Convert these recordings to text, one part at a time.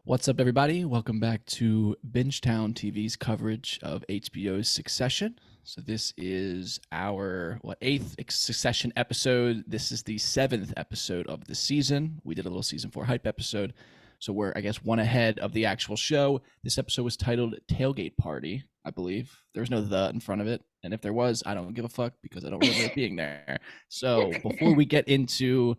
What's up, everybody? Welcome back to Bingetown TV's coverage of HBO's Succession. So this is our eighth Succession episode. This is the seventh episode of the season. We did a little season 4 hype episode, so we're one ahead of the actual show. This episode was titled "Tailgate Party," I believe. There was no "the" in front of it, and if there was, I don't give a fuck because I don't remember it being there. So before we get into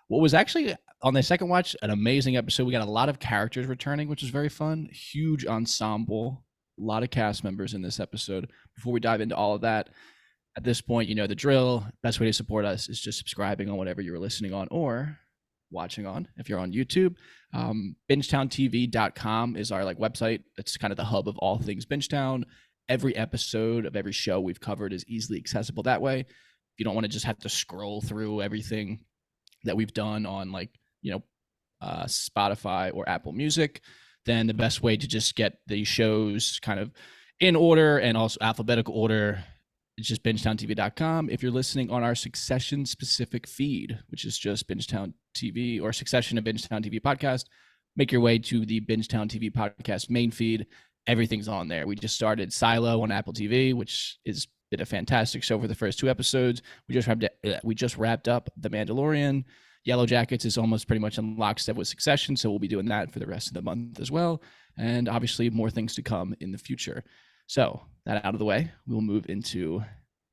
what was actually on the second watch an amazing episode, we got a lot of characters returning, which is very fun. Huge ensemble, a lot of cast members in this episode. Before we dive into all of that, at this point, you know the drill. Best way to support us is just subscribing on whatever you're listening on or watching on. If you're on YouTube, bingetowntv.com is our website. It's kind of the hub of all things Bingetown. Every episode of every show we've covered is easily accessible that way. If you don't want to just have to scroll through everything that we've done on Spotify or Apple Music, then the best way to just get the shows kind of in order and also alphabetical order is just bingetowntv.com. If you're listening on our Succession specific feed, which is just Bingetown TV or Succession and Bingetown TV podcast, make your way to the Bingetown TV podcast main feed. Everything's on there. We just started Silo on Apple TV, which is been a fantastic show for the first 2 episodes. We just wrapped up The Mandalorian. Yellow Jackets is almost pretty much in lockstep with Succession, so we'll be doing that for the rest of the month as well. And obviously more things to come in the future. So that out of the way, we'll move into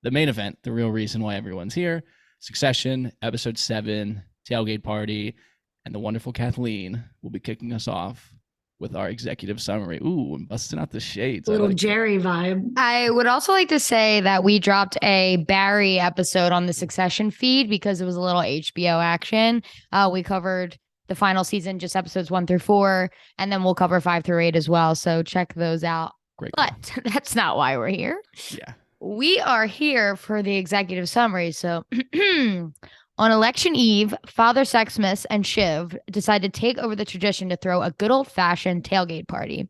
the main event, the real reason why everyone's here. Succession, episode 7, Tailgate Party, and the wonderful Kathleen will be kicking us off with our executive summary. Ooh, I'm busting out the shades. Little Jerry vibe. I would also like to say that we dropped a Barry episode on the Succession feed because it was a little HBO action. We covered the final season, just episodes 1 through 4, and then we'll cover 5 through 8 as well. So check those out. Great. But that's not why we're here. Yeah. We are here for the executive summary. So on election eve, Father Sexsmith and Shiv decide to take over the tradition to throw a good old-fashioned tailgate party.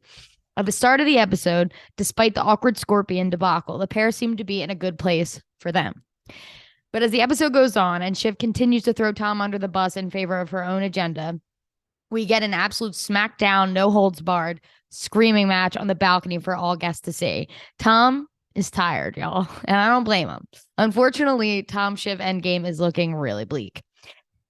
At the start of the episode, despite the awkward scorpion debacle, the pair seem to be in a good place for them. But as the episode goes on and Shiv continues to throw Tom under the bus in favor of her own agenda, we get an absolute smackdown, no holds barred, screaming match on the balcony for all guests to see. Tom is tired, y'all, and I don't blame him. Unfortunately, Tom Shiv endgame is looking really bleak.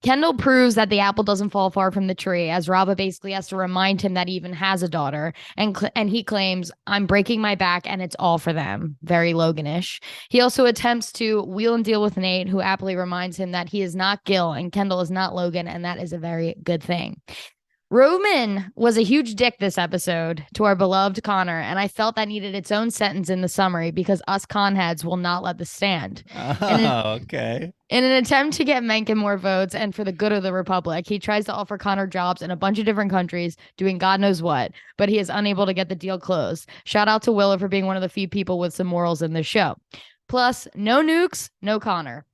Kendall proves that the apple doesn't fall far from the tree, as Rava basically has to remind him that he even has a daughter, and he claims, "I'm breaking my back and it's all for them." Very Loganish. He also attempts to wheel and deal with Nate, who aptly reminds him that he is not Gil and Kendall is not Logan, and that is a very good thing. Roman was a huge dick this episode to our beloved Connor, and I felt that needed its own sentence in the summary because us conheads will not let this stand. Okay. In an attempt to get Mencken more votes and for the good of the Republic, he tries to offer Connor jobs in a bunch of different countries, doing God knows what, but he is unable to get the deal closed. Shout out to Willow for being one of the few people with some morals in this show. Plus, no nukes, no Connor.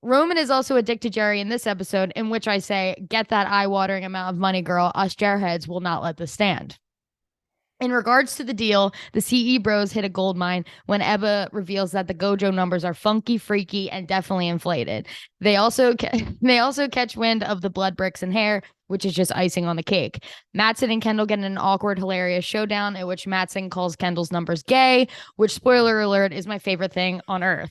Roman is also a dick to Jerry in this episode, in which I say, get that eye-watering amount of money, girl. Us Jarheads will not let this stand. In regards to the deal, the CE bros hit a gold mine when Ebba reveals that the Gojo numbers are funky, freaky, and definitely inflated. They also catch wind of the blood bricks and hair, which is just icing on the cake. Matsson and Kendall get in an awkward, hilarious showdown in which Matsson calls Kendall's numbers gay, which, spoiler alert, is my favorite thing on earth.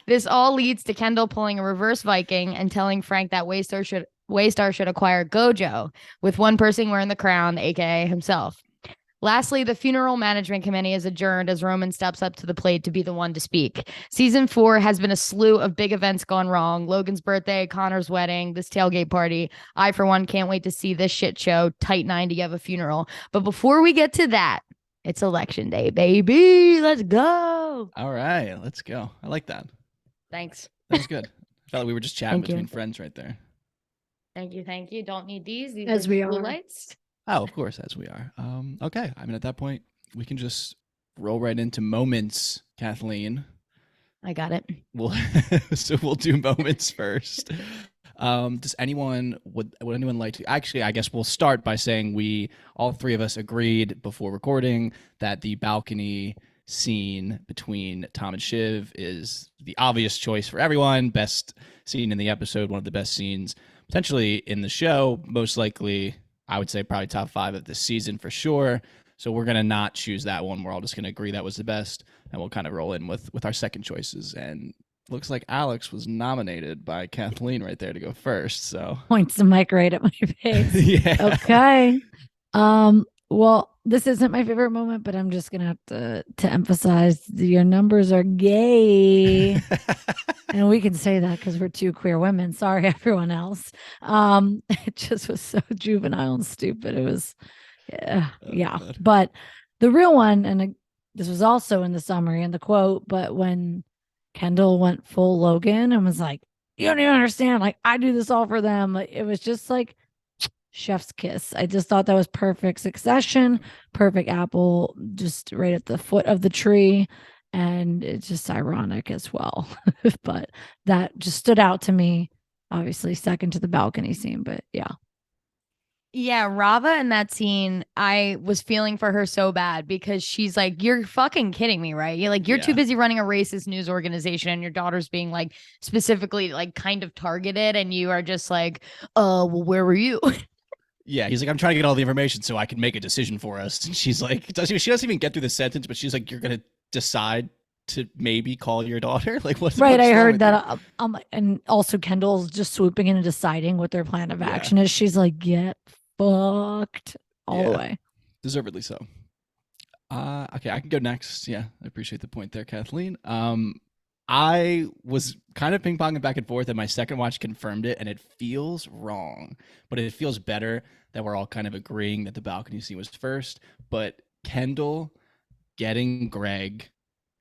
This all leads to Kendall pulling a reverse Viking and telling Frank that Waystar should acquire Gojo, with one person wearing the crown, aka himself. Lastly, the funeral management committee is adjourned as Roman steps up to the plate to be the one to speak. Season 4 has been a slew of big events gone wrong. Logan's birthday, Connor's wedding, this tailgate party. I, for one, can't wait to see this shit show, tight 90 of a funeral. But before we get to that, it's election day, baby. Let's go. All right, let's go. I like that. Thanks. That was good. I felt like we were just chatting between friends right there. Thank you. Don't need these. These As are we blue are. lights. Oh, of course, as we are. Okay. I mean, at that point, we can just roll right into moments, Kathleen. I got it. So we'll do moments first. Does anyone would anyone like to? Actually, I guess we'll start by saying all three of us agreed before recording that the balcony scene between Tom and Shiv is the obvious choice for everyone. Best scene in the episode, one of the best scenes potentially in the show, most likely I would say probably top 5 of the season for sure. So we're gonna not choose that one. We're all just gonna agree that was the best, and we'll kind of roll in with our second choices. And looks like Alex was nominated by Kathleen right there to go first. So Points the mic right at my face. yeah. Okay. Well, this isn't my favorite moment, but I'm just gonna have to emphasize your numbers are gay. And we can say that because we're two queer women. Sorry, everyone else. It just was so juvenile and stupid. It was, yeah. God. But the real one, and this was also in the summary and the quote, but when Kendall went full Logan and was like, "You don't even understand. Like, I do this all for them." Like, it was just like chef's kiss. I just thought that was perfect succession, perfect apple, just right at the foot of the tree. And it's just ironic as well. But that just stood out to me. Obviously, second to the balcony scene, but yeah. Yeah, Rava in that scene, I was feeling for her so bad because she's like, "You're fucking kidding me, right? You're too busy running a racist news organization and your daughter's being like specifically like kind of targeted, and you are just like, well, where were you?" Yeah, he's like, I'm trying to get all the information so I can make a decision for us. And she's like, she doesn't even get through the sentence, but she's like, you're gonna decide to maybe call your daughter? Like, what's right? what's I wrong heard with that. you? And also Kendall's just swooping in and deciding what their plan of action is. She's like, get fucked all the way. Deservedly so. Okay, I can go next. Yeah, I appreciate the point there, Kathleen. I was kind of ping ponging back and forth, and my second watch confirmed it, and it feels wrong, but it feels better that we're all kind of agreeing that the balcony scene was first. But Kendall getting Greg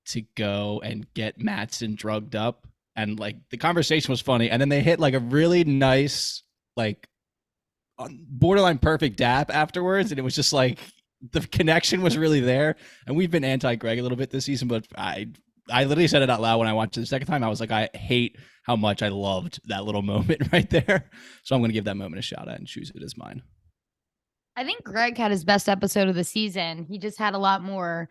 to go and get Matsson drugged up, and like the conversation was funny, and then they hit like a really nice, like borderline perfect dap afterwards, and it was just like the connection was really there. And we've been anti Greg a little bit this season, but I literally said it out loud when I watched it the second time. I was like, I hate how much I loved that little moment right there. So I'm going to give that moment a shout out and choose it as mine. I think Greg had his best episode of the season. He just had a lot more.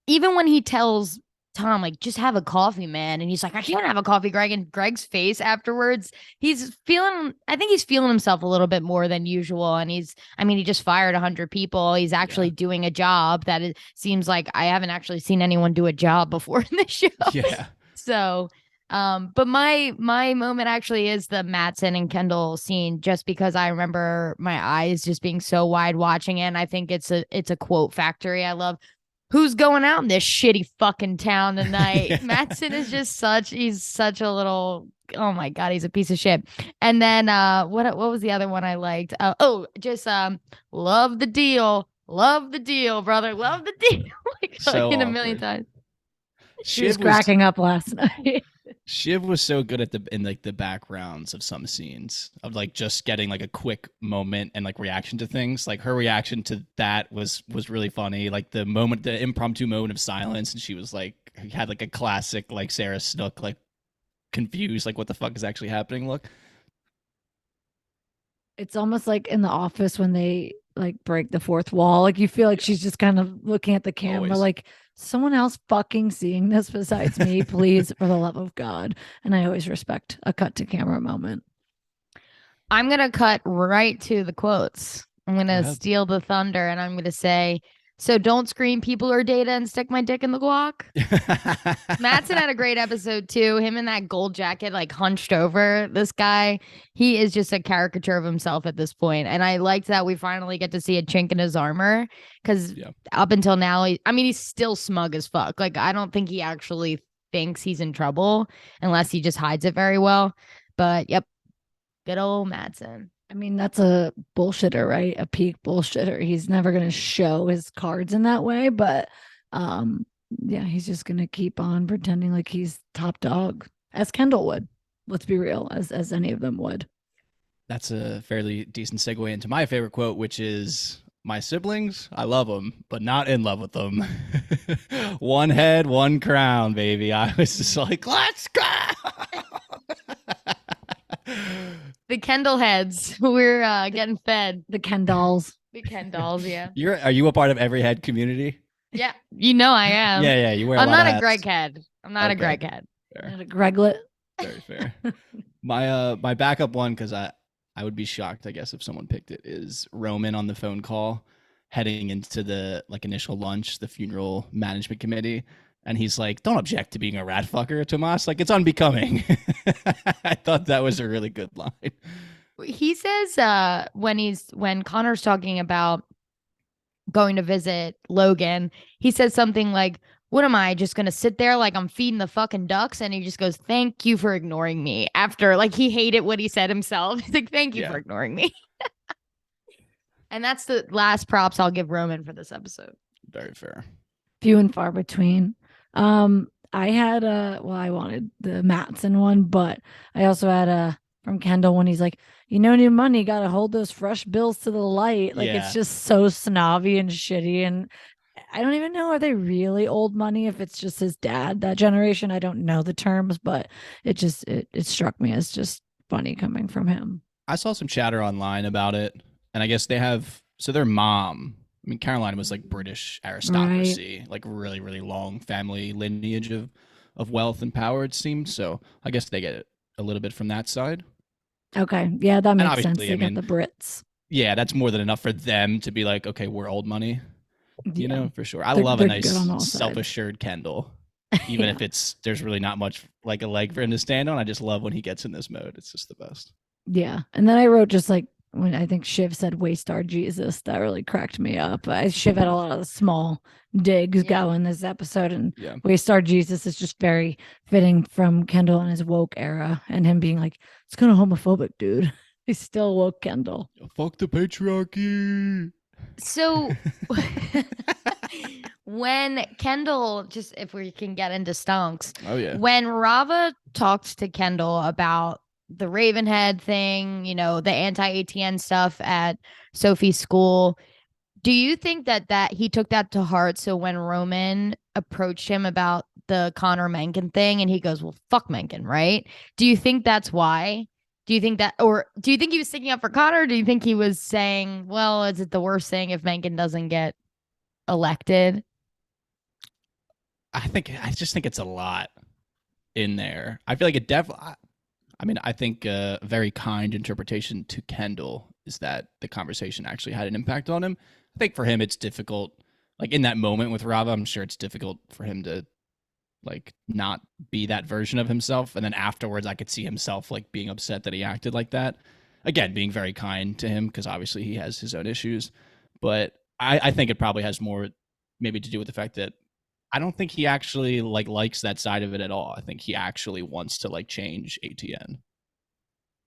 Even when he tells Tom, like, just have a coffee, man. And he's like, I can't have a coffee, Greg. And Greg's face afterwards, I think he's feeling himself a little bit more than usual. And he just fired 100 people. He's actually doing a job that it seems like I haven't actually seen anyone do a job before in this show. Yeah. So, but my moment actually is the Matsson and Kendall scene, just because I remember my eyes just being so wide watching it. And I think it's a quote factory. I love, who's going out in this shitty fucking town tonight? Yeah. Matsson is just he's such a little, oh my God, he's a piece of shit. And then what was the other one I liked? Love the deal, brother, love the deal. Like so in a million times. She was cracking up last night. Shiv was so good at the backgrounds of some scenes of like just getting like a quick moment and like reaction to things. Like her reaction to that was really funny. Like the impromptu moment of silence, and she was like, had like a classic like Sarah Snook like confused, like what the fuck is actually happening look. It's almost like in The Office when they like break the fourth wall. Like you feel like she's just kind of looking at the camera, like, someone else fucking seeing this besides me, please, for the love of God. And I always respect a cut to camera moment. I'm going to cut right to the quotes. I'm going to steal the thunder, and I'm going to say, so don't scream people or data and stick my dick in the guac. Matsson had a great episode too. Him in that gold jacket, like hunched over. This guy, he is just a caricature of himself at this point. And I liked that we finally get to see a chink in his armor, because up until now, he's still smug as fuck. Like, I don't think he actually thinks he's in trouble unless he just hides it very well. But yep, good old Matsson. I mean, that's a bullshitter, right? A peak bullshitter. He's never going to show his cards in that way, but he's just going to keep on pretending like he's top dog, as Kendall would. Let's be real, as any of them would. That's a fairly decent segue into my favorite quote, which is, my siblings, I love them, but not in love with them. One head, one crown, baby. I was just like, let's go. The Kendall heads. We're getting fed. The Kendalls. The Kendalls, yeah. Are you a part of every head community? Yeah, I am. Yeah. You wear. I'm not a Greg head. I'm not a Greg head. Not a Greglet. Very fair. My backup one, because I would be shocked, I guess, if someone picked it, is Roman on the phone call heading into the like initial lunch, the funeral management committee. And he's like, don't object to being a rat fucker, Tomas. Like, it's unbecoming. I thought that was a really good line. He says when Connor's talking about going to visit Logan, he says something like, what am I just gonna sit there like I'm feeding the fucking ducks? And he just goes, thank you for ignoring me. After like he hated what he said himself. He's like, thank you for ignoring me. And that's the last props I'll give Roman for this episode. Very fair. Few and far between. I had I wanted the Mattson one, but I also had from Kendall when he's like, new money, gotta hold those fresh bills to the light. Like it's just so snobby and shitty. And I don't even know, are they really old money if it's just his dad, that generation? I don't know the terms, but it struck me as just funny coming from him. I saw some chatter online about it, and I guess they have, so their mom, I mean, Caroline was like British aristocracy, like really, really long family lineage of wealth and power, it seems. So I guess they get it a little bit from that side. Okay. Yeah, that makes sense. They got the Brits. Yeah, that's more than enough for them to be like, okay, we're old money. You know, for sure. I love a nice self-assured Kendall. Even if there's really not much like a leg for him to stand on. I just love when he gets in this mode. It's just the best. Yeah. And then I wrote just like when I think Shiv said Waystar Jesus, that really cracked me up. Shiv had a lot of small digs going this episode, and Waystar Jesus is just very fitting from Kendall and his woke era, and him being like, it's kind of homophobic, dude. He's still woke Kendall. Fuck the patriarchy. So when Kendall, just if we can get into stonks. Oh yeah. When Rava talked to Kendall about the Ravenhead thing, the anti-ATN stuff at Sophie's school, do you think that he took that to heart? So when Roman approached him about the Connor Mencken thing and he goes, well, fuck Mencken, right? Do you think that's why? Do you think that, or do you think he was sticking up for Connor? Or do you think he was saying, well, is it the worst thing if Mencken doesn't get elected? I just think it's a lot in there. I feel like it definitely, I think a very kind interpretation to Kendall is that the conversation actually had an impact on him. I think for him, it's difficult, like in that moment with Rava, I'm sure it's difficult for him to like not be that version of himself. And then afterwards, I could see himself like being upset that he acted like that. Again, being very kind to him because obviously he has his own issues. But I think it probably has more maybe to do with the fact that I don't think he actually likes that side of it at all. I think he actually wants to change ATN.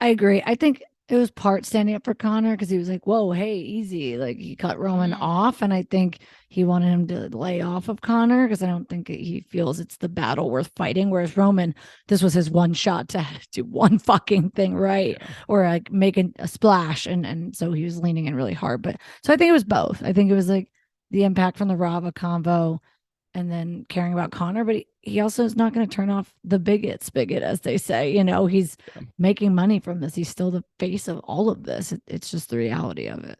I agree. I think it was part standing up for Connor because he was like, whoa, hey, easy. Like he cut Roman off. And I think he wanted him to lay off of Connor because I don't think he feels it's the battle worth fighting. Whereas Roman, this was his one shot to do one fucking thing right, or like making a splash. And so he was leaning in really hard. But so I think it was both. I think it was like the impact from the Rava convo and then caring about Connor, but he also is not going to turn off the spigot, as they say. He's making money from this. He's still the face of all of this. It's just the reality of it.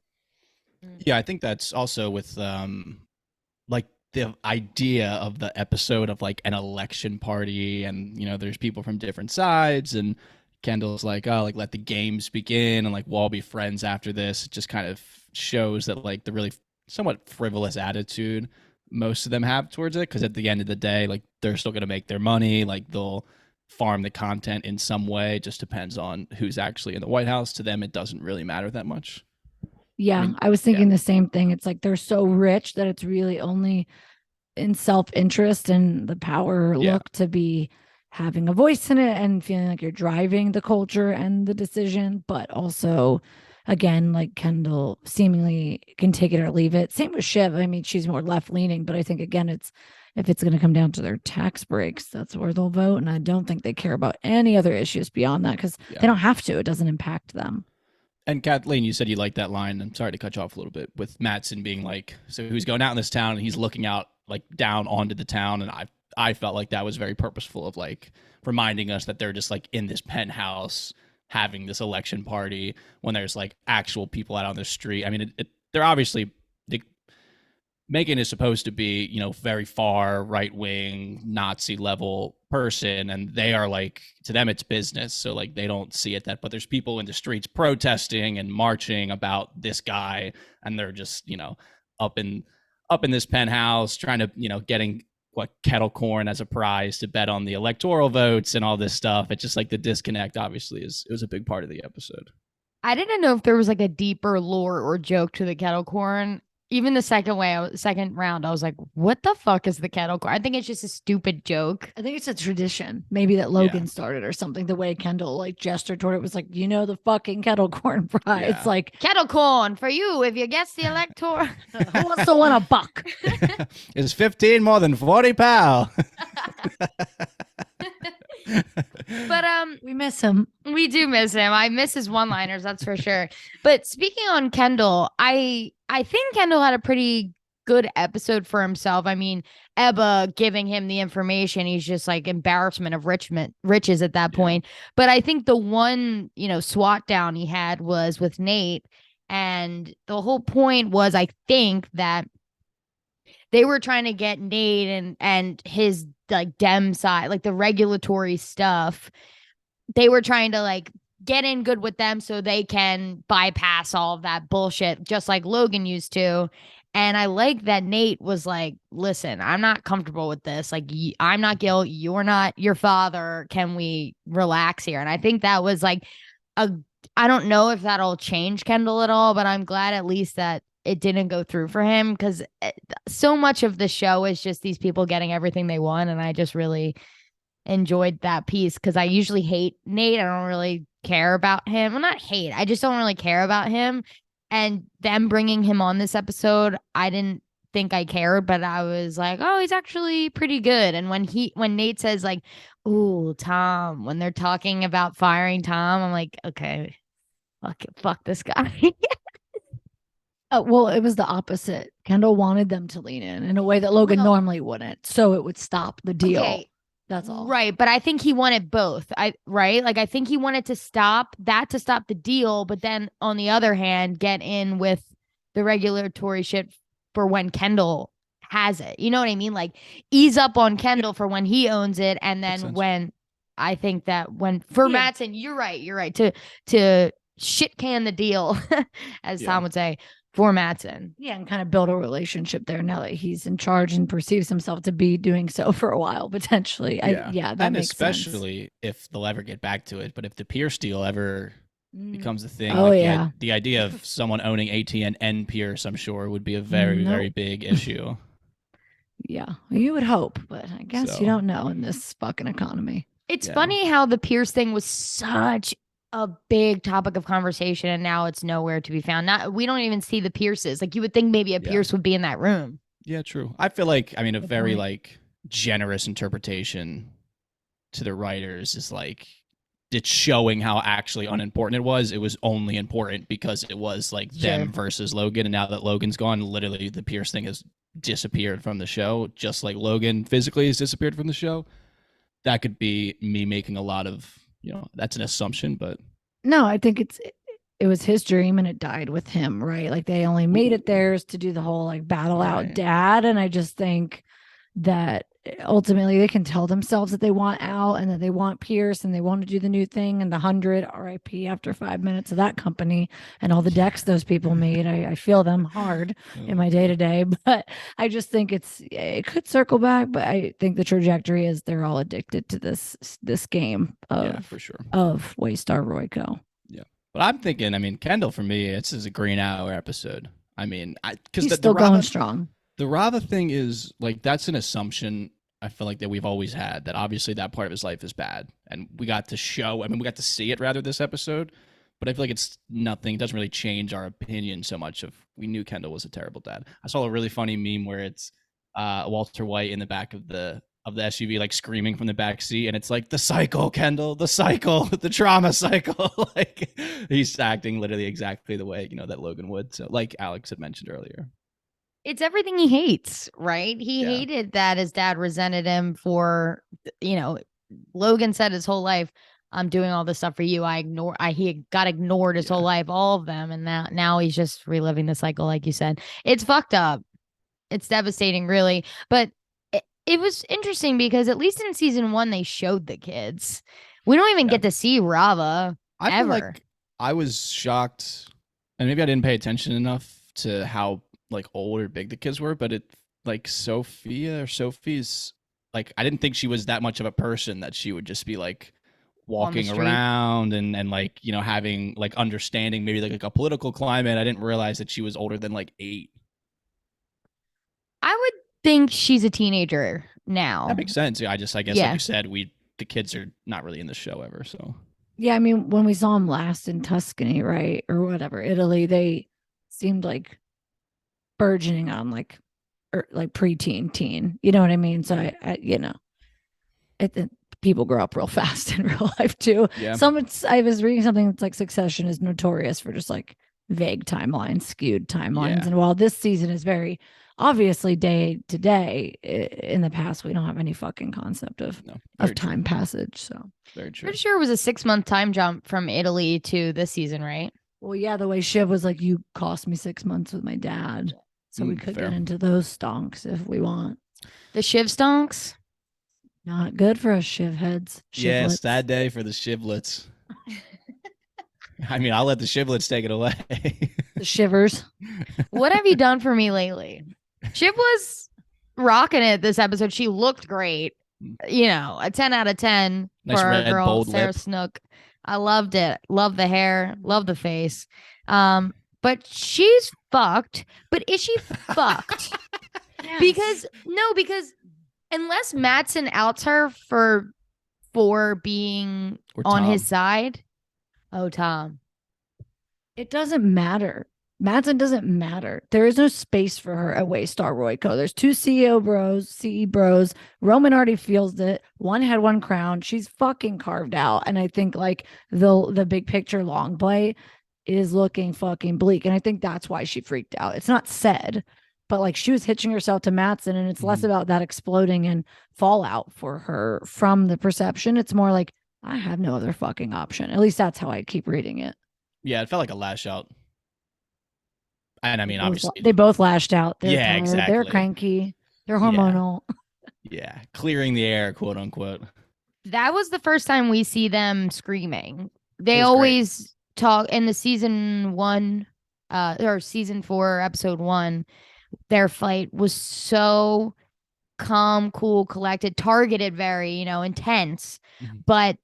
Yeah, I think that's also with the idea of the episode of an election party, and there's people from different sides, and Kendall's like, oh, let the games begin, and we'll all be friends after this. It just kind of shows that the really somewhat frivolous attitude most of them have towards it, because at the end of the day, they're still going to make their money. They'll farm the content in some way. It just depends on who's actually in the White House. To them, it doesn't really matter that much. Yeah, I was thinking the same thing. It's they're so rich that it's really only in self-interest and the power look to be having a voice in it and feeling like you're driving the culture and the decision, but also again, Kendall seemingly can take it or leave it. Same with Shiv. She's more left-leaning, but I think, again, if it's going to come down to their tax breaks, that's where they'll vote. And I don't think they care about any other issues beyond that because they don't have to. It doesn't impact them. And Kathleen, you said you liked that line. I'm sorry to cut you off a little bit, with Mattson being so he's going out in this town and he's looking out down onto the town. And I felt like that was very purposeful of reminding us that they're just in this penthouse having this election party when there's actual people out on the street. They're obviously Megan is supposed to be, you know, very far right wing Nazi level person, and they are like, to them it's business, so like they don't see it that. But there's people in the streets protesting and marching about this guy, and they're just, you know, up in this penthouse trying to, you know, getting what kettle corn as a prize to bet on the electoral votes and all this stuff. It's just like the disconnect obviously is, it was a big part of the episode. I didn't know if there was like a deeper lore or joke to the kettle corn. Even the second round, I was like, what the fuck is the kettle corn? I think it's just a stupid joke. I think it's a tradition, maybe that Logan started or something. The way Kendall like gestured toward it was like, you know, the fucking kettle corn prize. Yeah. Like Kettle corn for you if you guess the elector. who wants to win a buck? Is 15 more than 40, pal? But we miss him. we do miss him. I miss his one-liners, that's for sure. But speaking on Kendall, I think Kendall had a pretty good episode for himself. I mean, Ebba giving him the information, he's just like embarrassment of riches at that point. But I think the one, you know, SWAT down he had was with Nate, and the whole point was, I think, that they were trying to get Nate and his like Dem side, like the regulatory stuff. They were trying to like get in good with them so they can bypass all of that bullshit, just like Logan used to. And I like that Nate was like, listen, I'm not comfortable with this. Like, I'm not Gil. You're not your father. Can we relax here? And I think that was like I don't know if that'll change Kendall at all, but I'm glad at least that it didn't go through for him, because so much of the show is just these people getting everything they want. And I just really enjoyed that piece, because I usually hate Nate. I don't really care about him. Well, not hate. I just don't really care about him. And them bringing him on this episode, I didn't think I cared, but I was like, oh, he's actually pretty good. And when Nate says like, ooh, Tom, when they're talking about firing Tom, I'm like, okay, fuck this guy. Well, it was the opposite. Kendall wanted them to lean in a way that Logan normally wouldn't, so it would stop the deal. Okay. That's all. Right, but I think he wanted both. I think he wanted to stop the deal, but then on the other hand, get in with the regulatory shit for when Kendall has it. You know what I mean? Like, ease up on Kendall for when he owns it, and then when I think that when for Mattson, you're right to shit can the deal, as Tom would say, for Mattson. Yeah, and kind of build a relationship there now that he's in charge and perceives himself to be doing so for a while, potentially. That and makes especially sense. if they'll ever get back to it. But if the Pierce deal ever becomes a thing, the idea of someone owning ATN and Pierce, I'm sure, would be a very, very big issue. Yeah, you would hope, but I guess you don't know in this fucking economy. It's funny how the Pierce thing was such a big topic of conversation, and now it's nowhere to be found. We don't even see the Pierces. Like, you would think maybe a Pierce would be in that room. Yeah, true. I feel like, I mean, a very like generous interpretation to the writers is like, it's showing how actually unimportant it was. It was only important because it was like them versus Logan, and now that Logan's gone, literally the Pierce thing has disappeared from the show, just like Logan physically has disappeared from the show. That could be me making a lot of, you know, that's an assumption, but no, I think it was his dream and it died with him, right? Like, they only made it theirs to do the whole like battle out dad. And I just think that ultimately they can tell themselves that they want Al and that they want Pierce and they want to do the new thing and the 100 RIP after 5 minutes of that company and all the decks those people made. I feel them hard in my day to day, but I just think it could circle back. But I think the trajectory is they're all addicted to this game of for sure of Waystar Royco. Yeah, but I'm thinking, I mean, Kendall for me, this is a green hour episode. I mean, because he's still going strong. The Rava thing is like, that's an assumption I feel like that we've always had, that obviously that part of his life is bad, and we got to see it rather this episode, but I feel like it's nothing. It doesn't really change our opinion so much of, we knew Kendall was a terrible dad. I saw a really funny meme where it's Walter White in the back of the SUV, like screaming from the back seat, and it's like, the cycle, Kendall, the cycle, the trauma cycle. Like, he's acting literally exactly the way, you know, that Logan would. So like Alex had mentioned earlier. It's everything he hates, right? He hated that his dad resented him for, you know, Logan said his whole life, I'm doing all this stuff for you. He got ignored his whole life, all of them. And now he's just reliving the cycle, like you said. It's fucked up. It's devastating, really. But it was interesting because at least in season 1, they showed the kids. We don't even get to see Rava I feel ever. like I was shocked, and maybe I didn't pay attention enough to how like old or big the kids were, but it like Sophie's like I didn't think she was that much of a person that she would just be like walking street. around and like, you know, having like understanding maybe like a political climate. I didn't realize that she was older than like 8. I would think she's a teenager now. That makes sense. I guess like you said, the kids are not really in the show ever, so. Yeah, I mean, when we saw them last in Tuscany, right, or whatever, Italy, they seemed like burgeoning on like preteen, teen. You know what I mean? So I you know, people grow up real fast in real life too. Yeah. I was reading something that's like Succession is notorious for just like vague timelines, skewed timelines, Yeah. and while this season is very obviously day to day, in the past we don't have any fucking concept of time passage. So very true. Pretty sure it was a 6-month time jump from Italy to this season, right? Well, yeah, the way Shiv was like, you cost me 6 months with my dad, so we could get into those stonks if we want. The Shiv stonks, not good for us Shiv heads. Yeah, sad day for the Shivlets. I mean, I'll let the Shivlets take it away. The shivers. What have you done for me lately? Shiv was rocking it this episode. She looked great. You know, a 10 out of 10 nice for our red, girl, bold Sarah lip. Snook. I loved it. Love the hair. Love the face. But she's fucked. But is she fucked? Yes. Because unless Mattson outs her for being on his side. Oh, Tom. It doesn't matter. Mattson doesn't matter. There is no space for her at Waystar Royco. There's 2 CE bros. Roman already feels it. One head, one crown. She's fucking carved out. And I think like the big picture long play is looking fucking bleak. And I think that's why she freaked out. It's not said, but like she was hitching herself to Mattson, and it's less about that exploding and fallout for her from the perception. It's more like, I have no other fucking option. At least that's how I keep reading it. Yeah, it felt like a lash out. And I mean, obviously, they both lashed out. They're tired. Exactly. They're cranky. They're hormonal. Yeah, clearing the air, quote unquote. That was the first time we see them screaming. They always talk in the season 1, or season 4, episode 1. Their fight was so calm, cool, collected, targeted, very, intense, but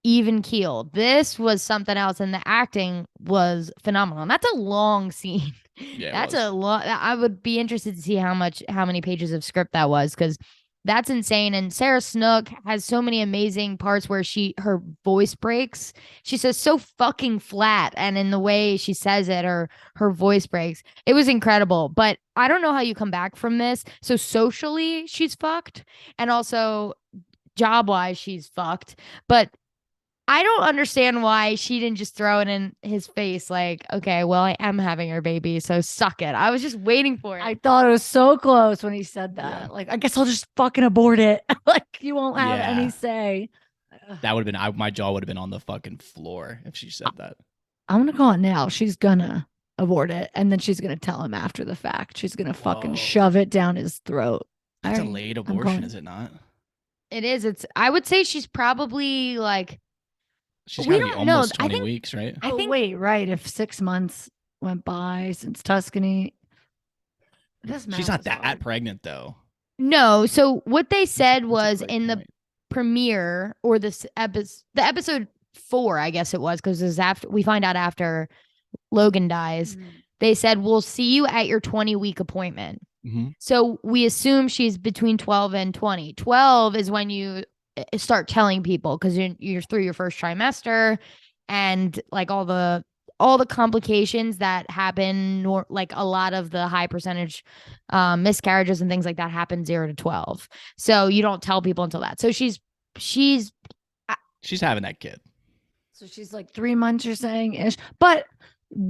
even keeled. This was something else, and the acting was phenomenal. And that's a long scene. Yeah, that's a lot. I would be interested to see how many pages of script that was, because that's insane. And Sarah Snook has so many amazing parts where her voice breaks. She says so fucking flat, and in the way she says it, her voice breaks. It was incredible. But I don't know how you come back from this. So socially, she's fucked, and also job-wise, she's fucked. But I don't understand why she didn't just throw it in his face like, okay, well, I am having her baby, so suck it. I was just waiting for it. I thought it was so close when he said that. Yeah. Like, I guess I'll just fucking abort it. Like, you won't have any say. That would have been, my jaw would have been on the fucking floor if she said that. I'm going to call it now. She's going to abort it, and then she's going to tell him after the fact. She's going to fucking shove it down his throat. That's a late abortion, is it not? It is. I would say she's probably like, she's got to be almost 20 weeks, right? I think, wait, right. If 6 months went by since Tuscany. She's not that pregnant, though. No. So what they said was in the premiere, or the episode 4, I guess it was, because it was after we find out after Logan dies. They said, we'll see you at your 20-week appointment. So we assume she's between 12 and 20. 12 is when you start telling people, because you're through your first trimester, and like all the complications that happen, or like a lot of the high percentage miscarriages and things like that happen 0 to 12. So you don't tell people until that. So she's having that kid. So she's like 3 months, you're saying, ish. But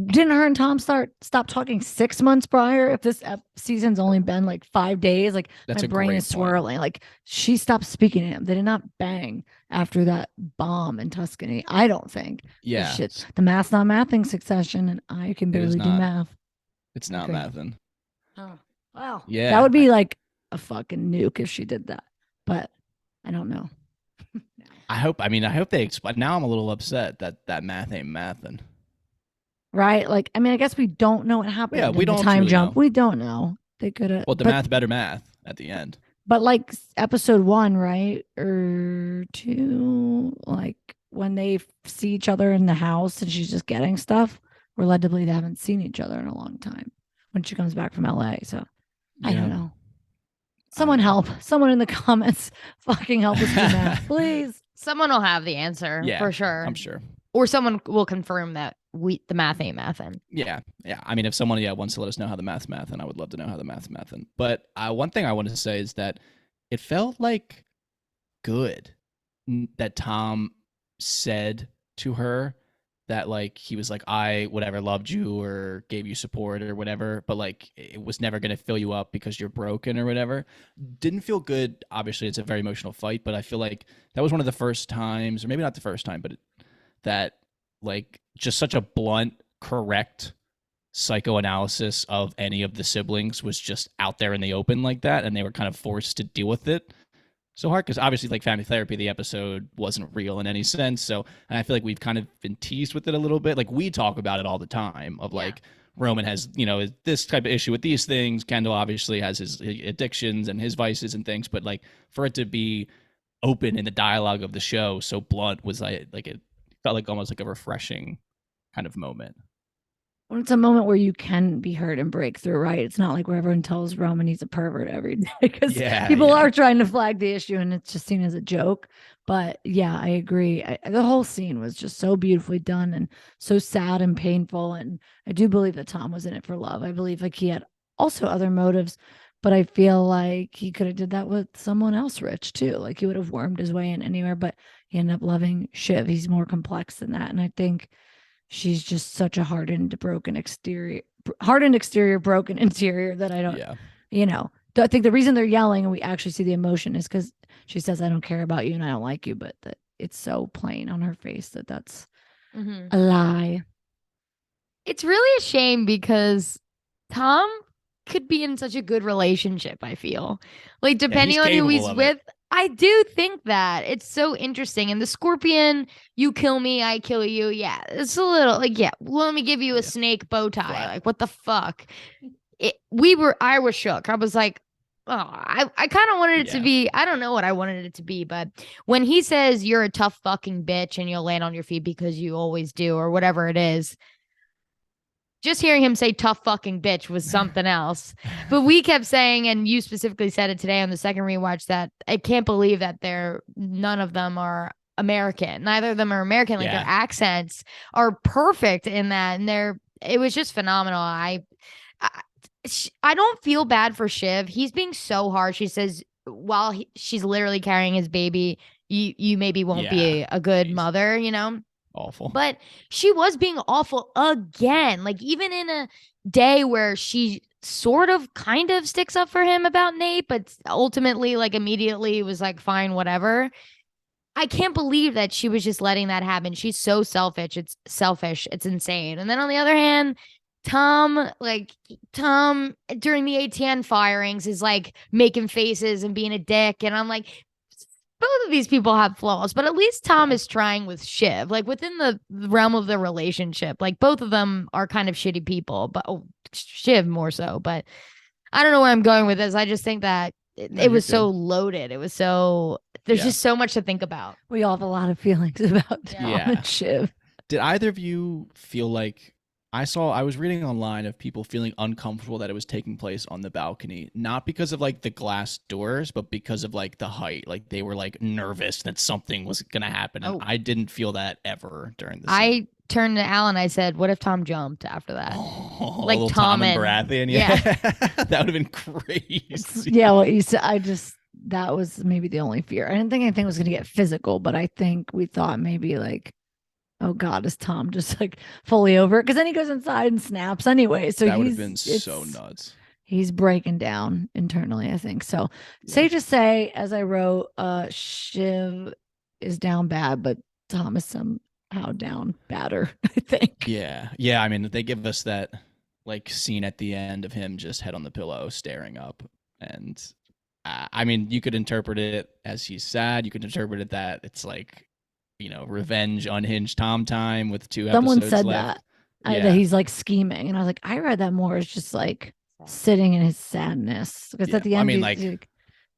didn't her and Tom stop talking 6 months prior? If this season's only been like 5 days, like my brain is swirling. Like, she stopped speaking to him. They did not bang after that bomb in Tuscany. I don't think. Yeah. The math's not mathing Succession, and I can barely do math. It's not mathing. Oh. Wow. Yeah. That would be like a fucking nuke if she did that. But I don't know. I hope they explain. Now I'm a little upset that math ain't mathin'. Right? Like, I mean, I guess we don't know what happened Yeah, we in the don't time truly jump. know. We don't know. They could have. Well, the math better math at the end. But like episode 1, right? Or 2, like when they see each other in the house and she's just getting stuff, we're led to believe they haven't seen each other in a long time when she comes back from LA. So I don't know. Someone help. Someone in the comments fucking help us do math, please. Someone will have the answer for sure. I'm sure. Or someone will confirm that the math ain't mathin'. Yeah. I mean, if someone wants to let us know how the math's mathin', I would love to know how the math's mathin'. But one thing I wanted to say is that it felt like good that Tom said to her that like he was like, I whatever loved you or gave you support or whatever, but like it was never gonna fill you up because you're broken or whatever. Didn't feel good. Obviously, it's a very emotional fight, but I feel like that was one of the first times, or maybe not the first time, but that like just such a blunt, correct psychoanalysis of any of the siblings was just out there in the open like that, and they were kind of forced to deal with it so hard because obviously like family therapy, the episode wasn't real in any sense. So, and I feel like we've kind of been teased with it a little bit. Like we talk about it all the time of like Roman has, this type of issue with these things. Kendall obviously has his addictions and his vices and things, but like for it to be open in the dialogue of the show so blunt was like it felt like almost like a refreshing kind of moment. Well, it's a moment where you can be hurt and break through, right? It's not like where everyone tells Roman he's a pervert every day because people are trying to flag the issue and it's just seen as a joke. But yeah, I agree. The whole scene was just so beautifully done and so sad and painful. And I do believe that Tom was in it for love. I believe like he had also other motives, but I feel like he could have did that with someone else rich too. Like he would have wormed his way in anywhere, but he ended up loving Shiv. He's more complex than that. And I think she's just such a hardened, exterior, broken interior that I don't, I think the reason they're yelling and we actually see the emotion is because she says, I don't care about you and I don't like you, but that it's so plain on her face that that's a lie. It's really a shame because Tom could be in such a good relationship, I feel. Like, depending on who he's with, I do think that it's so interesting. And the scorpion, you kill me, I kill you. Yeah, it's a little like, let me give you a snake bow tie. Like, what the fuck? I was shook. I was like, oh, I kind of wanted it to be, I don't know what I wanted it to be, but when he says you're a tough fucking bitch and you'll land on your feet because you always do, or whatever it is, just hearing him say tough fucking bitch was something else. But we kept saying, and you specifically said it today on the second rewatch, that I can't believe that none of them are American. Neither of them are American. Like their accents are perfect in that. And it was just phenomenal. I don't feel bad for Shiv. He's being so hard. She says, while she's literally carrying his baby, you maybe won't be a good mother, Awful. But she was being awful again. Like even in a day where she sort of kind of sticks up for him about Nate, but ultimately like immediately was like, fine, whatever. I can't believe that she was just letting that happen. She's so selfish. It's selfish. It's insane. And then on the other hand, Tom during the ATN firings is like making faces and being a dick. And I'm like, both of these people have flaws, but at least Tom is trying with Shiv, like within the realm of the relationship. Like both of them are kind of shitty people, but Shiv more so. But I don't know where I'm going with this. I just think that it was so loaded. It was there's just so much to think about. We all have a lot of feelings about Tom and Shiv. Did either of you feel like I was reading online of people feeling uncomfortable that it was taking place on the balcony, not because of like the glass doors, but because of like the height. Like they were like nervous that something was going to happen. And I didn't feel that ever during the scene. I turned to Alan. I said, what if Tom jumped after that? Like Tom and Baratheon. Yeah. That would have been crazy. Yeah. What you said, that was maybe the only fear. I didn't think anything was going to get physical, but I think we thought maybe like, oh God, is Tom just like fully over it? Because then he goes inside and snaps anyway. So that would have been so nuts. He's breaking down internally, I think. So safe to say, as I wrote, Shiv is down bad, but Tom is somehow down badder, I think. Yeah. I mean, they give us that like scene at the end of him just head on the pillow staring up. And I mean, you could interpret it as he's sad. You could interpret it that it's like, revenge unhinged Tom time with 2 Someone episodes said left. that he's like scheming, and I was like, I read that more as just like sitting in his sadness, because at the end, he's like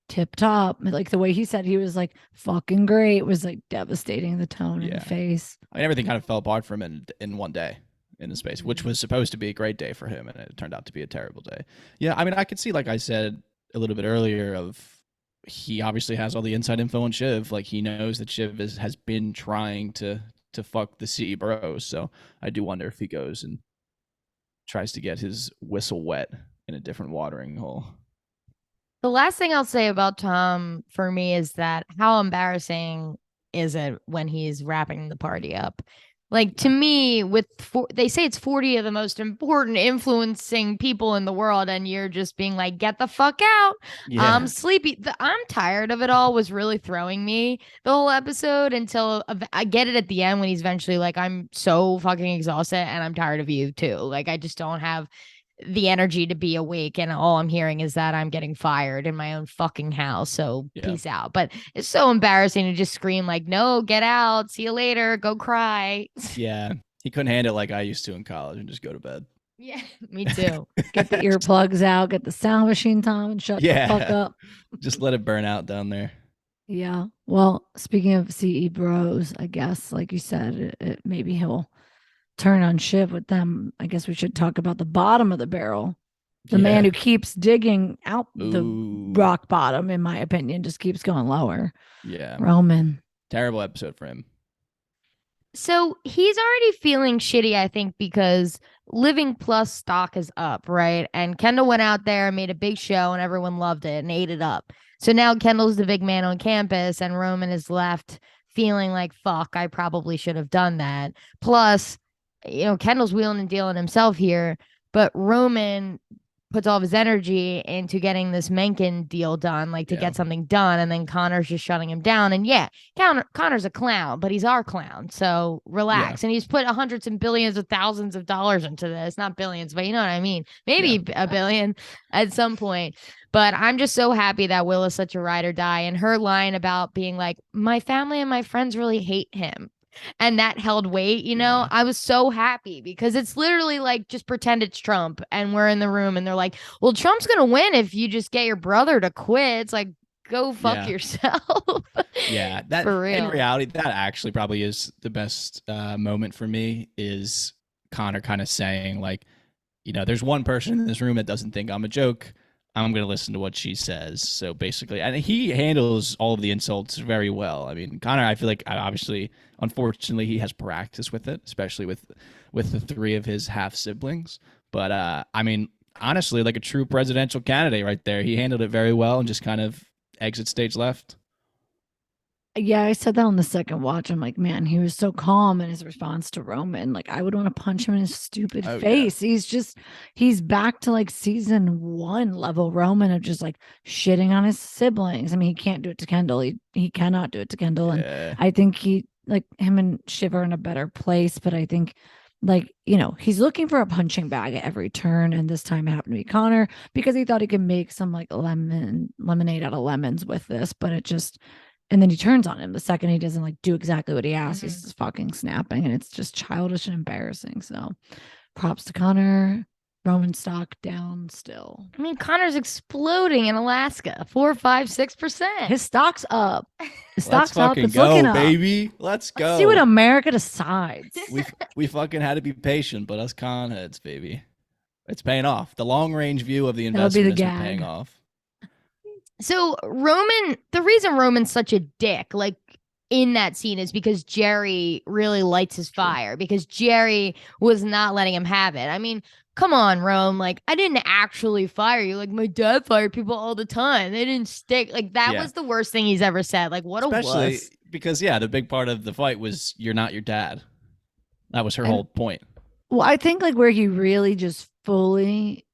tip top, like the way he said he was like fucking great was like devastating the tone in the face. I mean, everything kind of fell apart for him in one day in the space, which was supposed to be a great day for him, and it turned out to be a terrible day. Yeah, I mean, I could see, like I said a little bit earlier, of he obviously has all the inside info on Shiv. Like, he knows that Shiv has been trying to fuck the CE bros. So I do wonder if he goes and tries to get his whistle wet in a different watering hole. The last thing I'll say about Tom for me is that how embarrassing is it when he's wrapping the party up? Like, to me, they say it's 40 of the most important influencing people in the world, and you're just being like, get the fuck out. Yeah. I'm sleepy. I'm tired of it all was really throwing me the whole episode, until I get it at the end when he's eventually like, I'm so fucking exhausted and I'm tired of you too. Like, I just don't have the energy to be awake, and all I'm hearing is that I'm getting fired in my own fucking house, so peace out. But it's so embarrassing to just scream like, no, get out, see you later, go cry. Yeah, he couldn't handle it like I used to in college and just go to bed. Yeah, me too. Get the earplugs out, get the sound machine on, and shut the fuck up. Just let it burn out down there. Yeah, well, speaking of CE bros, I guess like you said, maybe he'll turn on Shiv with them. I guess we should talk about the bottom of the barrel. The man who keeps digging out the rock bottom, in my opinion, just keeps going lower. Yeah. Roman. Terrible episode for him. So he's already feeling shitty, I think, because Living Plus stock is up, right? And Kendall went out there and made a big show and everyone loved it and ate it up. So now Kendall's the big man on campus and Roman is left feeling like, fuck, I probably should have done that. Plus, Kendall's wheeling and dealing himself here, but Roman puts all of his energy into getting this Mencken deal done, like to get something done, and then Connor's just shutting him down. And Connor's a clown, but he's our clown, so relax. And he's put hundreds and billions of thousands of dollars into this, not billions, but you know what I mean, maybe a billion at some point. But I'm just so happy that Will is such a ride or die, and her line about being like, my family and my friends really hate him, and that held weight, I was so happy, because it's literally like, just pretend it's Trump and we're in the room and they're like, well, Trump's gonna win if you just get your brother to quit. It's like, go fuck yourself. Yeah, that for real. In reality, that actually probably is the best moment for me, is Connor kind of saying like, there's one person in this room that doesn't think I'm a joke. I'm going to listen to what she says. So basically, and he handles all of the insults very well. I mean, Connor, I feel like, obviously, unfortunately, he has practice with it, especially with the 3 of his half siblings. But I mean, honestly, like a true presidential candidate right there. He handled it very well and just kind of exit stage left. Yeah, I said that on the second watch. I'm like, man, he was so calm in his response to Roman. Like, I would want to punch him in his stupid face. Yeah. He's back to like season 1 level Roman of just like shitting on his siblings. I mean, he can't do it to Kendall. He cannot do it to Kendall. And I think him and Shiv are in a better place. But I think he's looking for a punching bag at every turn. And this time it happened to be Connor, because he thought he could make some like lemonade out of lemons with this. But it just... And then he turns on him the second he doesn't like do exactly what he asked. He's just fucking snapping, and it's just childish and embarrassing. So props to Connor. Roman stock down still. I mean, Connor's exploding in Alaska. 4, 5, 6%. His stock's up. His stock's up. It's go, looking up. Baby. Let's go. Let's see what America decides. we fucking had to be patient, but us con heads, baby. It's paying off. The long range view of the investment is paying off. So Roman, the reason Roman's such a dick, like in that scene, is because Jerry really lights his fire, because Jerry was not letting him have it. I mean, come on, Rome. Like, I didn't actually fire you. Like, my dad fired people all the time. They didn't stick. Like, that was the worst thing he's ever said. Like, what Especially a wuss. Because, the big part of the fight was, you're not your dad. That was her whole point. Well, I think like where he really just fully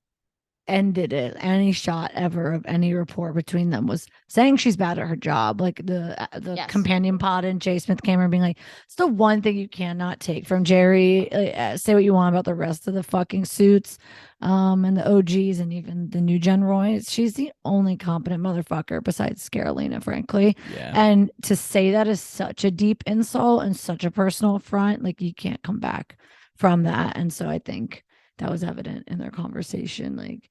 ended it. Any shot ever of any rapport between them was saying she's bad at her job. Like the Yes. companion pod and J. Smith Cameron being like, it's the one thing you cannot take from Jerry. Say what you want about the rest of the fucking suits, and the OGs and even the new Gen Roys. She's the only competent motherfucker besides Carolina, frankly. Yeah. And to say that is such a deep insult and such a personal affront. Like you can't come back from that. And so I think that was evident in their conversation. Like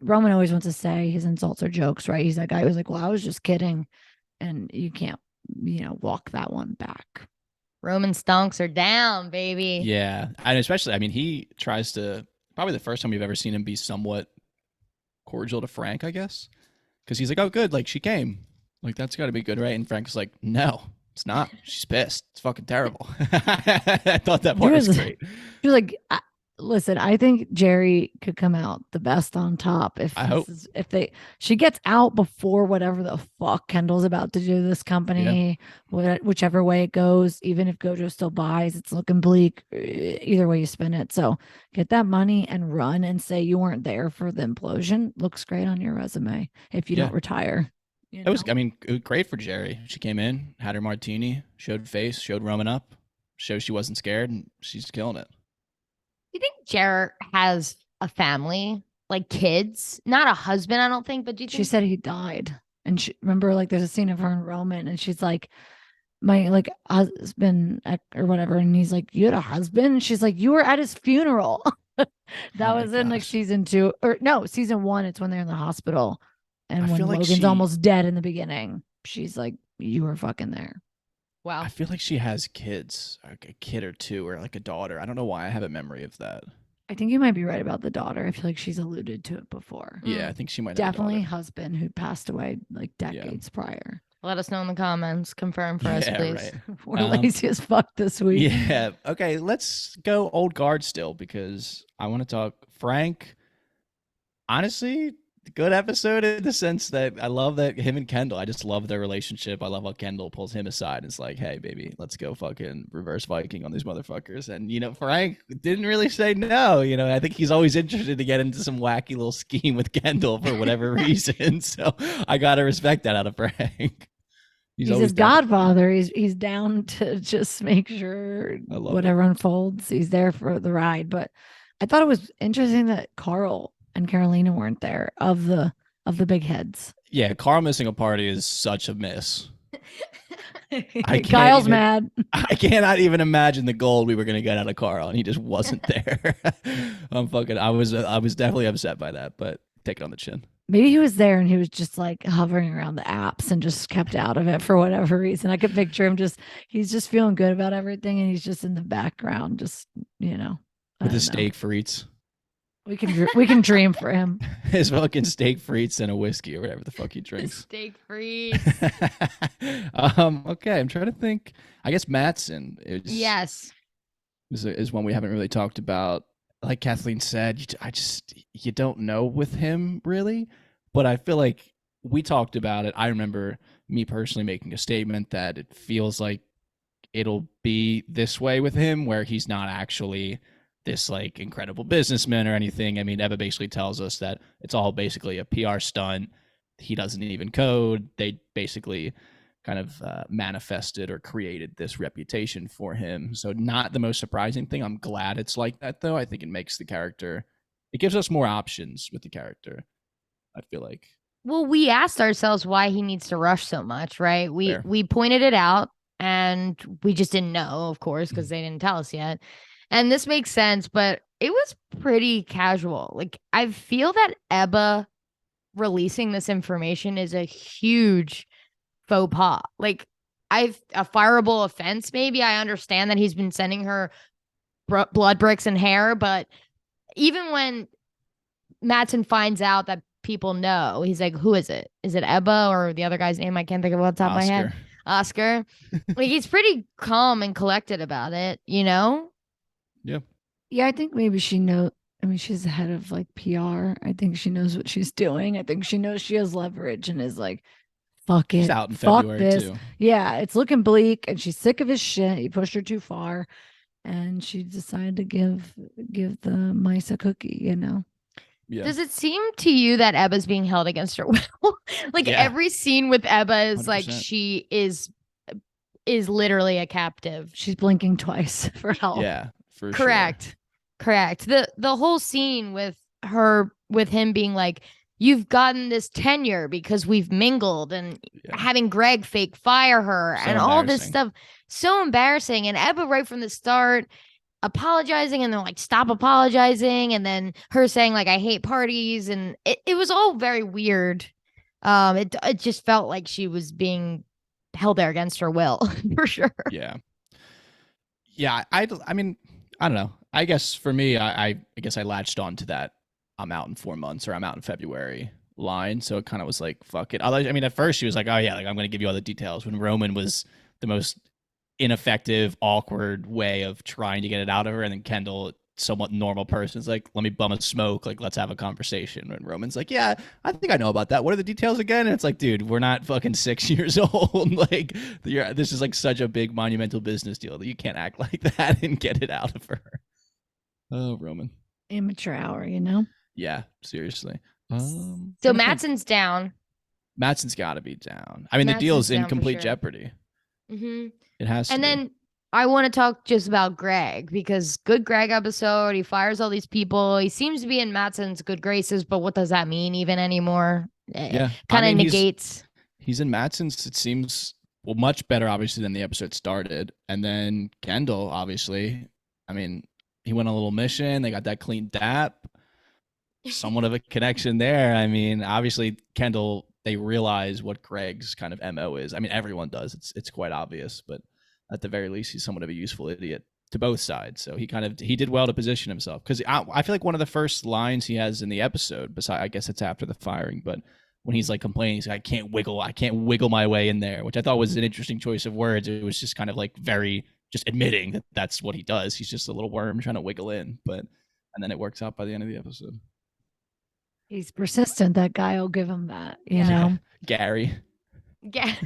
Roman always wants to say his insults are jokes, right? He's that guy who's like, well, I was just kidding. And you can't, walk that one back. Roman stonks are down, baby. Yeah. And especially, I mean, he tries to, probably the first time we've ever seen him be somewhat cordial to Frank, I guess. Because he's like, oh, good. Like, she came. Like, that's got to be good, right? And Frank's like, no, it's not. She's pissed. It's fucking terrible. I thought that part was great. He was like, listen, I think Jerry could come out the best on top if she gets out before whatever the fuck Kendall's about to do to this company, whichever way it goes. Even if Gojo still buys, it's looking bleak. Either way you spin it. So get that money and run and say you weren't there for the implosion. Looks great on your resume if you don't retire. It was, I mean, great for Jerry. She came in, had her martini, showed face, showed Roman up, showed she wasn't scared, and she's killing it. You think Jer has a family, like kids, not a husband? I don't think. But do you think she said he died? And remember, like, there's a scene of her and Roman, and she's like, "My husband or whatever," and he's like, "You had a husband?" And she's like, "You were at his funeral." That was in like season 2 or no, season 1. It's when they're in the hospital, and when Logan's almost dead in the beginning, she's like, "You were fucking there." Wow. I feel like she has kids, like a kid or two, or like a daughter. I don't know why I have a memory of that. I think you might be right about the daughter. I feel like she's alluded to it before. Yeah, I think she might definitely have a husband who passed away like decades prior. Let us know in the comments. Confirm for us, please. Right. We're lazy as fuck this week. Yeah. Okay, let's go old guard still because I want to talk Frank. Honestly, good episode in the sense that I love that him and Kendall, I just love their relationship. I love how Kendall pulls him aside and it's like, hey, baby, let's go fucking reverse Viking on these motherfuckers. And, Frank didn't really say no. I think he's always interested to get into some wacky little scheme with Kendall for whatever reason. So I got to respect that out of Frank. He's his godfather. He's down to just make sure whatever unfolds, he's there for the ride. But I thought it was interesting that Carl and Carolina weren't there of the big heads. Yeah, Carl missing a party is such a miss. Kyle's mad. I cannot even imagine the gold we were gonna get out of Carl, and he just wasn't there. I was definitely upset by that, but take it on the chin. Maybe he was there and he was just like hovering around the apps and just kept out of it for whatever reason. I could picture him he's just feeling good about everything and he's just in the background, just with his steak frites. We can dream for him. His fucking steak frites and a whiskey or whatever the fuck he drinks. Steak frites. Okay, I'm trying to think. I guess Mattson is one we haven't really talked about. Like Kathleen said, you don't know with him really, but I feel like we talked about it. I remember me personally making a statement that it feels like it'll be this way with him, where he's not actually this like incredible businessman or anything. I mean, Eva basically tells us that it's all basically a PR stunt. He doesn't even code. They basically kind of manifested or created this reputation for him. So not the most surprising thing. I'm glad it's like that though. I think it makes the character, it gives us more options with the character, I feel like. Well, we asked ourselves why he needs to rush so much, right? We pointed it out and we just didn't know, of course, because they didn't tell us yet. And this makes sense, but it was pretty casual. Like, I feel that Ebba releasing this information is a huge faux pas. Like, a fireable offense, maybe. I understand that he's been sending her blood bricks and hair, but even when Mattson finds out that people know, he's like, who is it? Is it Ebba or the other guy's name? I can't think of it off the top of my head. Oscar. Like, he's pretty calm and collected about it, Yeah. Yeah, I think maybe she knows. I mean, she's the head of like PR. I think she knows what she's doing. I think she knows she has leverage and is like, fuck it. She's out in fuck February this. too. Yeah, it's looking bleak and she's sick of his shit. He pushed her too far. And she decided to give the mice a cookie, Yeah. Does it seem to you that Ebba's being held against her will? Like Yeah. every scene with Ebba is like 100%. she is literally a captive. She's blinking twice for help. Yeah, for Correct. Correct. The whole scene with him being like, you've gotten this tenure because we've mingled, and Yeah. having Greg fake fire her So and all this embarrassing. stuff. So embarrassing. And Ebba right from the start apologizing, and then like stop apologizing, and then her saying like I hate parties, and it was all very weird. It just felt like she was being held there against her will for sure. Yeah. Yeah, I mean, I don't know. I guess for me, I guess I latched on to that I'm out in 4 months or I'm out in February line. So it kind of was like, fuck it. I mean, at first she was like, oh yeah, like I'm going to give you all the details, when Roman was the most ineffective, awkward way of trying to get it out of her. And then Kendall, somewhat normal person, is like, let me bum a smoke, like let's have a conversation. And Roman's like, yeah, I think I know about that. What are the details again? And it's like, dude, we're not fucking 6 years old. Like this is like such a big monumental business deal that you can't act like that and get it out of her. Oh, Roman. Amateur hour, you know? Yeah, seriously. So Madsen's down. Madsen's got to be down. I mean, the deal's in complete jeopardy. Mm-hmm. It has to and be. then I want to talk just about Greg, because good Greg episode. He fires all these people. He seems to be in Madsen's good graces, but what does that mean even anymore? Yeah, kind of negates. He's in Madsen's. It seems much better, obviously, than the episode started. And then Kendall, obviously, I mean, he went on a little mission. They got that clean dap. Somewhat of a connection there. I mean, obviously, Kendall, they realize what Greg's kind of MO is. I mean, everyone does. It's quite obvious, but at the very least, he's somewhat of a useful idiot to both sides. So he did well to position himself, because I feel like one of the first lines he has in the episode, besides, I guess it's after the firing, but when he's like complaining, he's like, I can't wiggle my way in there, which I thought was an interesting choice of words. It was just kind of like very just admitting that that's what he does. He's just a little worm trying to wiggle in, and then it works out by the end of the episode. He's persistent. That guy will give him that, you know? Gary. Gary.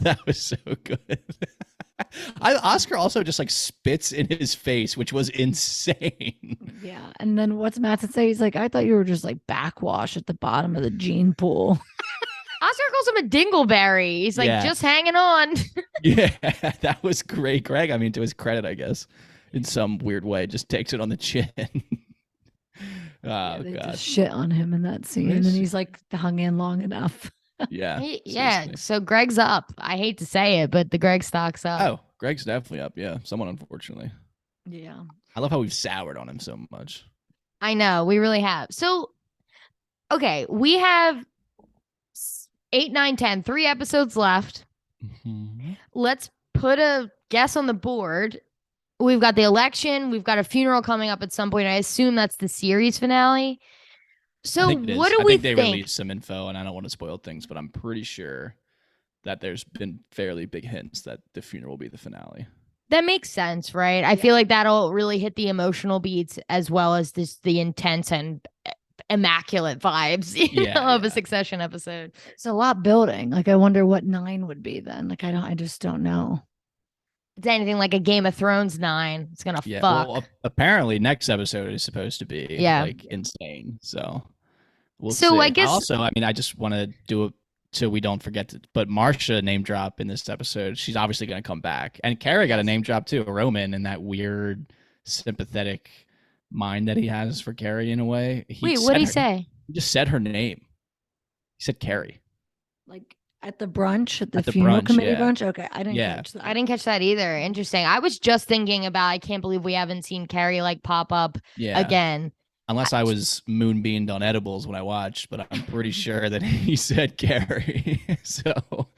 That was so good. Oscar also just like spits in his face, which was insane. Yeah. And then what's Madsen say? He's like, I thought you were just like backwash at the bottom of the gene pool. Oscar calls him a dingleberry. He's like, just hanging on. Yeah, that was great. Greg, I mean, to his credit, I guess, in some weird way, just takes it on the chin. They just shit on him in that scene, and he's like hung in long enough. Yeah. Yeah. So Greg's up. I hate to say it, but the Greg stock's up. Oh, Greg's definitely up. Yeah. Somewhat unfortunately. Yeah. I love how we've soured on him so much. I know. We really have. So, okay. We have 8, 9, 10, 3 episodes left. Mm-hmm. Let's put a guess on the board. We've got the election. We've got a funeral coming up at some point. I assume that's the series finale. So what do we think? They released some info, and I don't want to spoil things, but I'm pretty sure that there's been fairly big hints that the funeral will be the finale. That makes sense, right? I feel like that'll really hit the emotional beats as well as the intense and immaculate vibes of a Succession episode. It's a lot building. Like, I wonder what 9 would be then. Like, I just don't know. It's anything like a Game of Thrones 9. It's gonna fuck. Well, apparently next episode is supposed to be like insane. So we'll see. I guess also, I mean, I just want to do it so we don't forget to put Marcia name drop in this episode. She's obviously going to come back, and Carrie got a name drop too. Roman, and that weird sympathetic mind that he has for Carrie in a way. Wait, what did he say? He just said her name. He said Carrie. Like at the brunch, at the funeral committee brunch. Okay, I didn't catch that. I didn't catch that either. Interesting. I was just thinking about. I can't believe we haven't seen Carrie like pop up again. Unless I was moonbeamed on edibles when I watched, but I'm pretty sure that he said Carrie. So,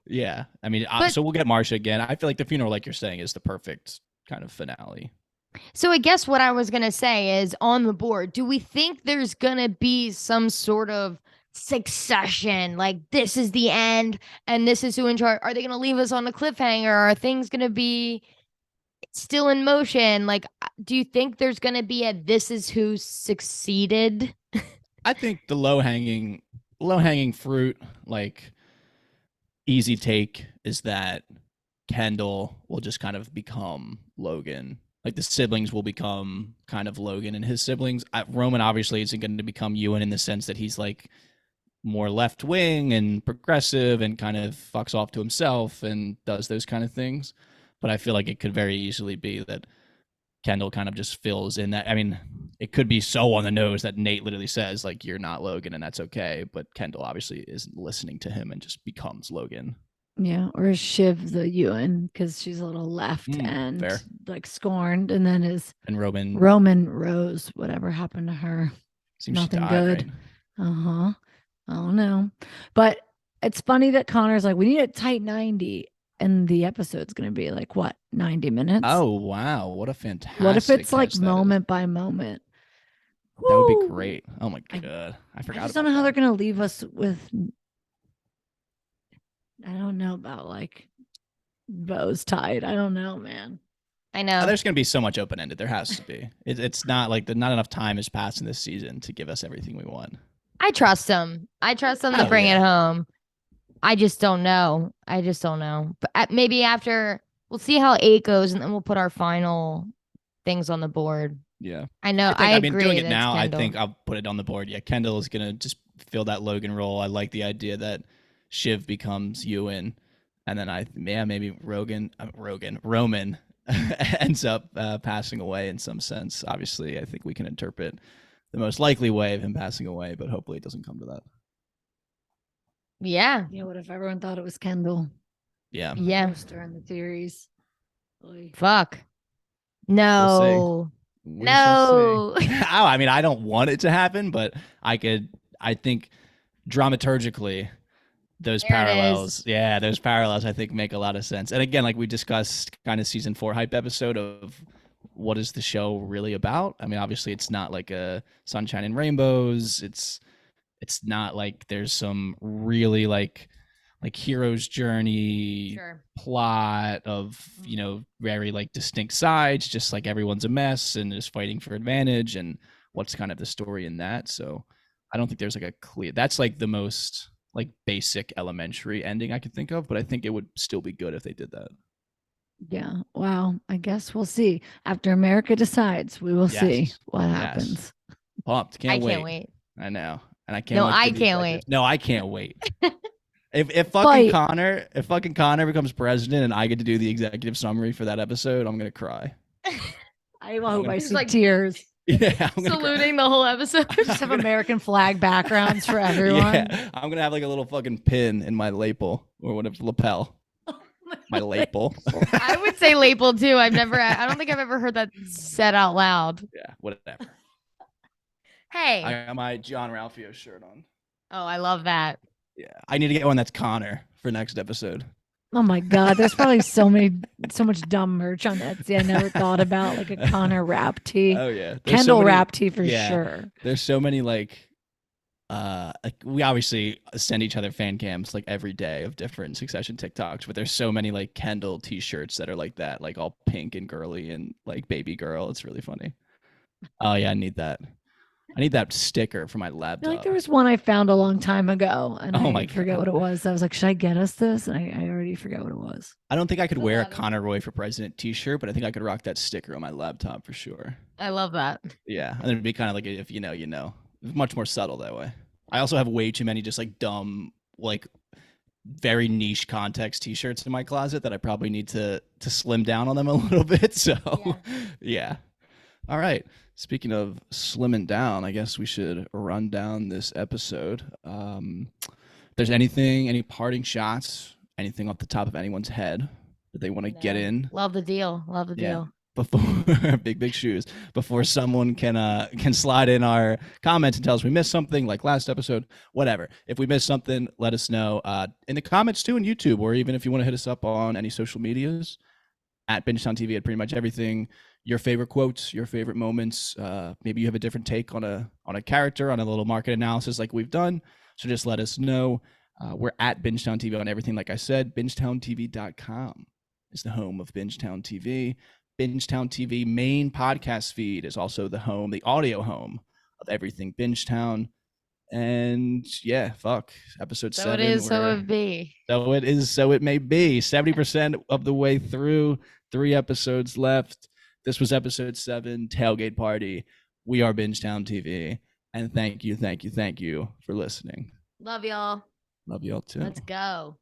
yeah. I mean, so we'll get Marcia again. I feel like the funeral, like you're saying, is the perfect kind of finale. So I guess what I was going to say is, on the board, do we think there's going to be some sort of succession? Like, this is the end and this is who in charge? Are they going to leave us on a cliffhanger? Are things going to be still in motion? Like, do you think there's going to be a this is who succeeded? I think the low hanging fruit, like easy take, is that Kendall will just kind of become Logan like the siblings will become kind of Logan and his siblings. Roman obviously isn't going to become Ewan in the sense that he's like more left wing and progressive and kind of fucks off to himself and does those kind of things. But I feel like it could very easily be that Kendall kind of just fills in that. I mean, it could be so on the nose that Nate literally says, like, you're not Logan and that's okay. But Kendall obviously isn't listening to him and just becomes Logan. Yeah, or Shiv the Ewan because she's a little left and fair. like scorned, and then and Roman Rose, whatever happened to her? seems Nothing she died, good. right? I don't know, but it's funny that Connor's like, we need a tight 90, and the episode's gonna be like what, 90 minutes? Oh wow, what a fantastic! What if it's like guess that moment by moment? That would be Woo! great. Oh my god, I forgot. I just don't know how they're gonna leave us with. I don't know about like bows tied. I don't know, man. I know. There's going to be so much open ended. There has to be. It's not like not enough time has passed in this season to give us everything we want. I trust them. I trust them to bring it home. I just don't know. But maybe after, we'll see how 8 goes, and then we'll put our final things on the board. Yeah. I know. I agree. mean, doing it now, Kendall. I think I'll put it on the board. Yeah, Kendall is going to just fill that Logan role. I like the idea that Shiv becomes Ewan, and then maybe Roman ends up passing away in some sense. Obviously, I think we can interpret the most likely way of him passing away, but hopefully it doesn't come to that. Yeah. Yeah. What if everyone thought it was Kendall? Yeah. Yeah. In the theories. Oy. Fuck. No. No. I mean, I don't want it to happen, but I think dramaturgically, those parallels I think make a lot of sense. And again, like we discussed kind of season 4 hype episode of what is the show really about. I mean, obviously it's not like a sunshine and rainbows. It's not like there's some really like hero's journey plot of, very like distinct sides, just like everyone's a mess and is fighting for advantage and what's kind of the story in that. So I don't think there's like a clear, that's like the most like basic elementary ending I could think of, but I think it would still be good if they did that. Yeah. Wow. I guess we'll see. After America decides, we will see what happens. Pumped. I can't wait. I know. And I can't No, wait. I can't wait. No, I can't wait. If fucking Connor becomes president and I get to do the executive summary for that episode, I'm gonna cry. I hope I see tears. Yeah, saluting the whole episode. Just have American flag backgrounds for everyone. Yeah, I'm gonna have like a little fucking pin in my lapel or whatever, lapel. My lapel. I would say lapel too. I don't think I've ever heard that said out loud. Yeah, whatever. Hey, I got my John Ralphio shirt on. Oh, I love that. Yeah, I need to get one that's Connor for next episode. Oh my God, there's probably so much dumb merch on Etsy. I never thought about like a Connor rap tee. Oh yeah, Kendall rap tee for sure. There's so many like we obviously send each other fan cams like every day of different Succession TikToks, but there's so many like Kendall t-shirts that are like that, like all pink and girly and like baby girl. It's really funny. Oh yeah, I need that. I need that sticker for my laptop. I feel like there was one I found a long time ago, and I forget what it was. I was like, should I get us this? And I already forgot what it was. I don't think I could wear a Connor Roy for President t-shirt, but I think I could rock that sticker on my laptop for sure. I love that. Yeah, and it'd be kind of like if you know, you know. It's much more subtle that way. I also have way too many just like dumb, like very niche context t-shirts in my closet that I probably need to slim down on them a little bit. So yeah. All right. Speaking of slimming down, I guess we should run down this episode. There's any parting shots, anything off the top of anyone's head that they want to get in? Love the deal. Love the deal. Before big shoes, before someone can slide in our comments and tell us we missed something, like last episode, whatever. If we missed something, let us know in the comments too on YouTube, or even if you want to hit us up on any social medias at Bingetown TV at pretty much everything. Your favorite quotes, your favorite moments. Maybe you have a different take on a character, on a little market analysis like we've done. So just let us know. We're at Bingetown TV on everything. Like I said, BingetownTV.com is the home of Bingetown TV. Bingetown TV main podcast feed is also the audio home of everything Bingetown. And yeah, episode 7. So it is, so it be. So it is, so it may be. 70% of the way through, 3 episodes left. This was episode 7, Tailgate Party. We are Bingetown TV. And thank you for listening. Love y'all. Love y'all too. Let's go.